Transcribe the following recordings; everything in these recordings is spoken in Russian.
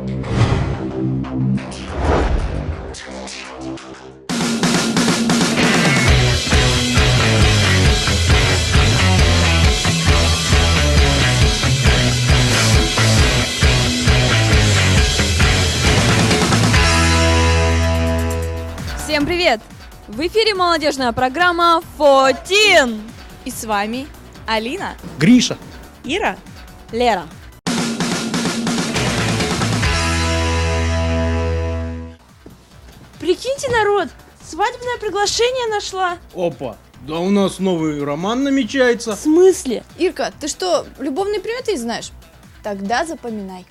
Всем привет! В эфире молодежная программа «Фотин». И с вами Алина, Гриша, Ира, Лера. Прикиньте, народ, свадебное приглашение нашла. опа, да у нас новый роман намечается. В смысле? Ирка, ты что, любовные приметы знаешь? Тогда запоминай.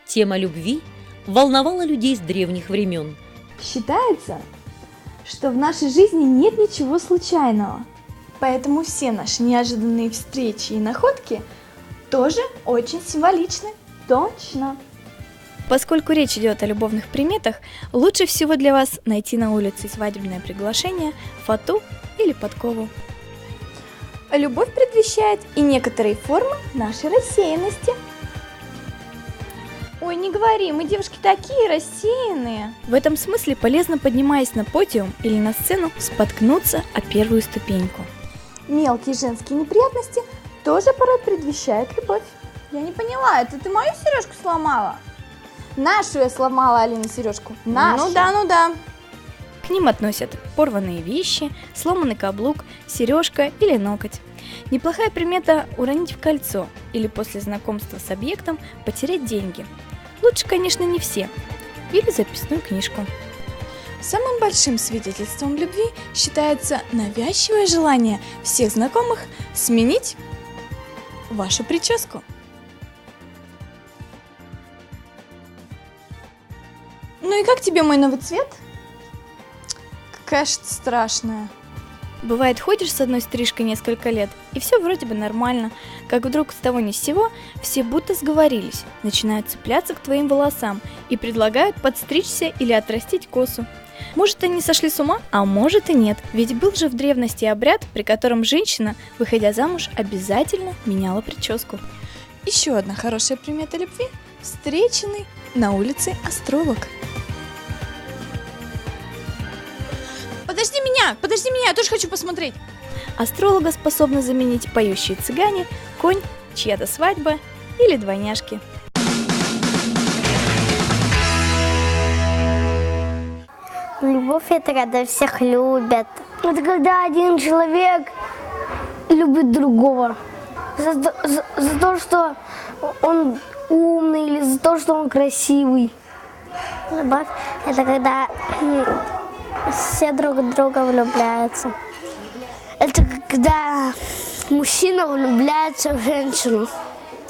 Тема любви волновала людей с древних времен. Считается, что в нашей жизни нет ничего случайного. Поэтому все наши неожиданные встречи и находки тоже очень символичны. Точно. Поскольку речь идет о любовных приметах, лучше всего для вас найти на улице свадебное приглашение, фату или подкову. Любовь предвещает и некоторые формы нашей рассеянности. Ой, не говори, мы девушки такие рассеянные. В этом смысле полезно, поднимаясь на подиум или на сцену, споткнуться о первую ступеньку. Мелкие женские неприятности тоже порой предвещают любовь. Я не поняла, это ты мою сережку сломала? Нашу я сломала, Алина, сережку. Нашу. Ну да. К ним относят порванные вещи, сломанный каблук, сережка или ноготь. Неплохая примета – уронить в кольцо или после знакомства с объектом потерять деньги. Лучше, конечно, не все. Или записную книжку. Самым большим свидетельством любви считается навязчивое желание всех знакомых сменить вашу прическу. Ну и как тебе мой новый цвет? Какая ж ты страшная. Бывает, ходишь с одной стрижкой несколько лет, и все вроде бы нормально, как вдруг с того ни с сего все будто сговорились, начинают цепляться к твоим волосам и предлагают подстричься или отрастить косу. Может, они сошли с ума, а может и нет, ведь был же в древности обряд, при котором женщина, выходя замуж, обязательно меняла прическу. Еще одна хорошая примета любви – встреченный на улице астролог. Подожди меня, я тоже хочу посмотреть. Астролога способны заменить поющие цыгане, конь, чья-то свадьба или двойняшки. Любовь – это когда всех любят. Это когда один человек любит другого. За то, что он умный или за то, что он красивый. Любовь – это когда все друг в друга влюбляются. Это когда мужчина влюбляется в женщину.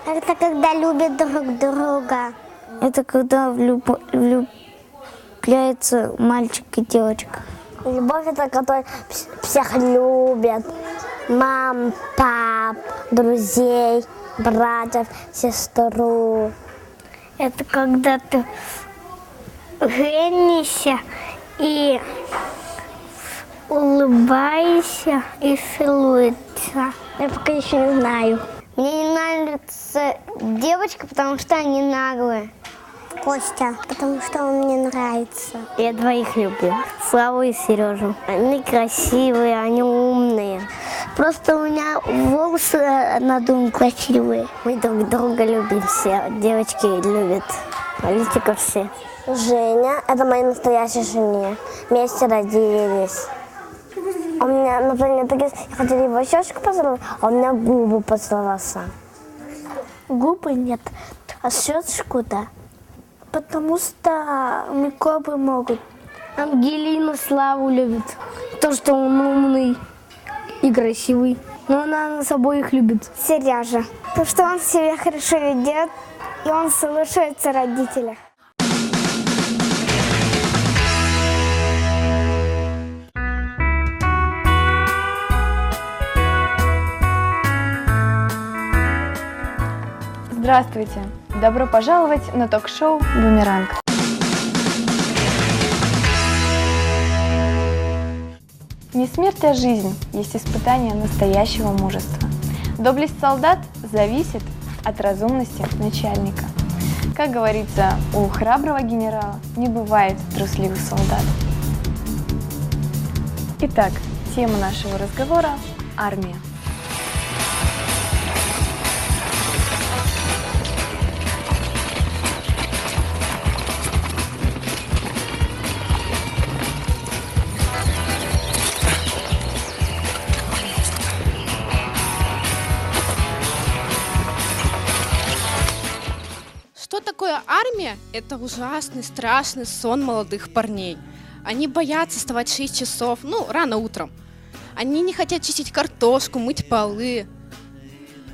Это когда любят друг друга. Это когда влюбляются мальчик и девочка. Любовь – это когда всех любят. Мам, пап, друзей, братьев, сестру. Это когда ты женишься и улыбаешься и целуешься. Я пока еще не знаю. Мне не нравится девочка, потому что они наглые. Костя, потому что он мне нравится. Я двоих люблю. Славу и Сережу. Они красивые, они умные. Просто у меня волосы надуманы красивые. Мы друг друга любим все. Девочки любят политиков все. Женя – это моя настоящая жена. Вместе родились. У меня, например, я хотела его щечку поцеловать, а у меня губы поцеловал сам. Губы нет, а щечку да. Потому что микробы могут. Ангелина Славу любит. То, что он умный и красивый. Но она нас обоих любит. Сережа. То, что он себя хорошо ведет, и он слушается родителей. Здравствуйте! Добро пожаловать на ток-шоу «Бумеранг». не смерть, а жизнь есть испытание настоящего мужества. Доблесть солдат зависит от разумности начальника. Как говорится, у храброго генерала не бывает трусливых солдат. Итак, тема нашего разговора – армия. Что такое армия? Это ужасный, страшный сон молодых парней. Они боятся вставать 6 часов, рано утром. Они не хотят чистить картошку, мыть полы.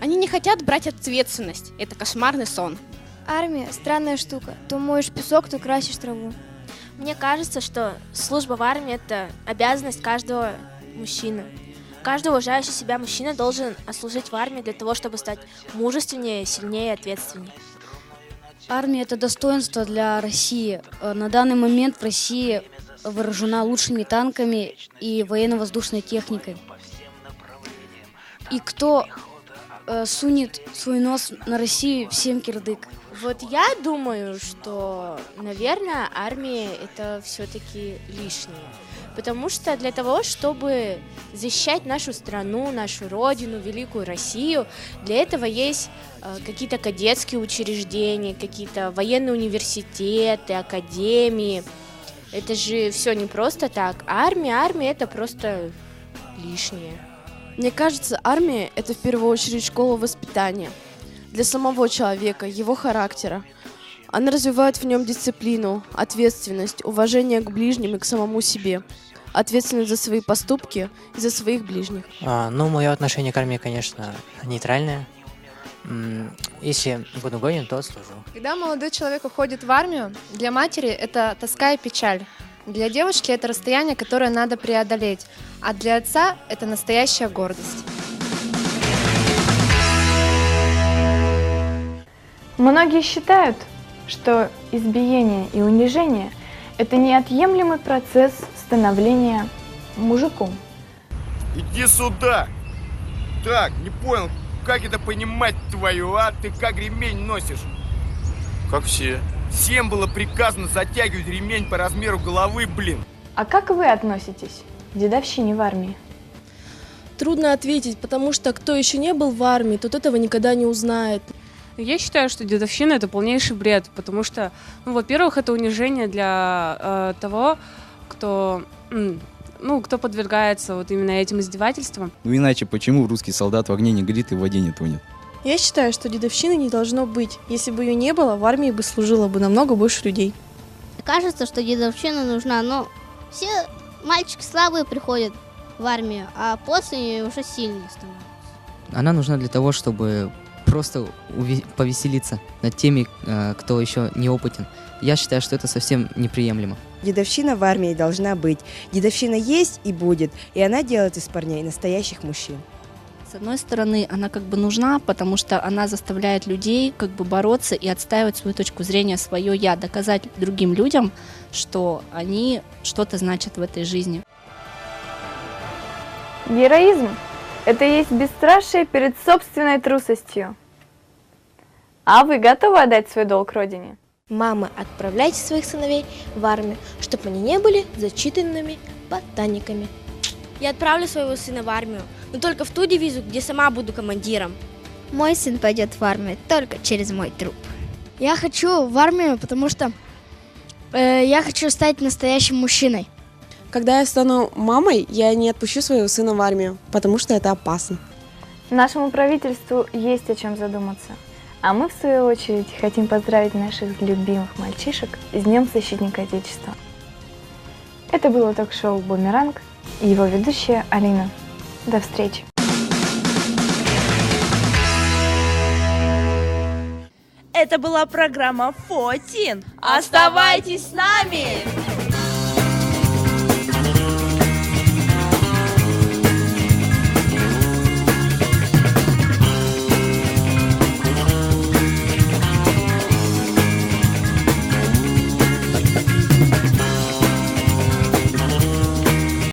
Они не хотят брать ответственность. Это кошмарный сон. Армия – странная штука. То моешь песок, то красишь траву. Мне кажется, что служба в армии – это обязанность каждого мужчины. Каждый уважающий себя мужчина должен отслужить в армии для того, чтобы стать мужественнее, сильнее и ответственнее. Армия – это достоинство для России. На данный момент в России вооружена лучшими танками и военно-воздушной техникой. И кто сунет свой нос на Россию, всем кирдык. Вот я думаю, что, наверное, армия – это все-таки лишнее. Потому что для того, чтобы защищать нашу страну, нашу родину, великую Россию, для этого есть какие-то кадетские учреждения, какие-то военные университеты, академии. Это же все не просто так. Армия – это просто лишнее. Мне кажется, армия – это в первую очередь школа воспитания для самого человека, его характера. Она развивает в нем дисциплину, ответственность, уважение к ближним и к самому себе, ответственность за свои поступки и за своих ближних. Мое отношение к армии, конечно, нейтральное. Если буду годен, то служу. Когда молодой человек уходит в армию, для матери это тоска и печаль. Для девушки это расстояние, которое надо преодолеть, а для отца это настоящая гордость. Многие считают, что избиение и унижение – это неотъемлемый процесс становления мужиком. Иди сюда! Так, не понял, как это понимать твою, а? Ты как ремень носишь? Как все. Всем было приказано затягивать ремень по размеру головы, блин. А как вы относитесь к дедовщине в армии? Трудно ответить, потому что кто еще не был в армии, тот этого никогда не узнает. Я считаю, что дедовщина – это полнейший бред, потому что, во-первых, это унижение для того, кто подвергается вот именно этим издевательствам. Иначе почему русский солдат в огне не горит и в воде не тонет? Я считаю, что дедовщины не должно быть. Если бы ее не было, в армии бы служило бы намного больше людей. Кажется, что дедовщина нужна, но все мальчики слабые приходят в армию, а после уже сильные становятся. Она нужна для того, чтобы просто повеселиться над теми, кто еще неопытен. Я считаю, что это совсем неприемлемо. Дедовщина в армии должна быть. Дедовщина есть и будет, и она делает из парней настоящих мужчин. С одной стороны, она нужна, потому что она заставляет людей бороться и отстаивать свою точку зрения, свое «я», доказать другим людям, что они что-то значат в этой жизни. Героизм – это есть бесстрашие перед собственной трусостью. А вы готовы отдать свой долг родине? Мамы, отправляйте своих сыновей в армию, чтобы они не были зачитанными ботаниками. Я отправлю своего сына в армию, но только в ту дивизию, где сама буду командиром. Мой сын пойдет в армию только через мой труп. Я хочу в армию, потому что я хочу стать настоящим мужчиной. Когда я стану мамой, я не отпущу своего сына в армию, потому что это опасно. Нашему правительству есть о чем задуматься. А мы, в свою очередь, хотим поздравить наших любимых мальчишек с Днем Защитника Отечества. Это было ток-шоу «Бумеранг» и его ведущая Алина. До встречи! Это была программа «Фотин». Оставайтесь с нами!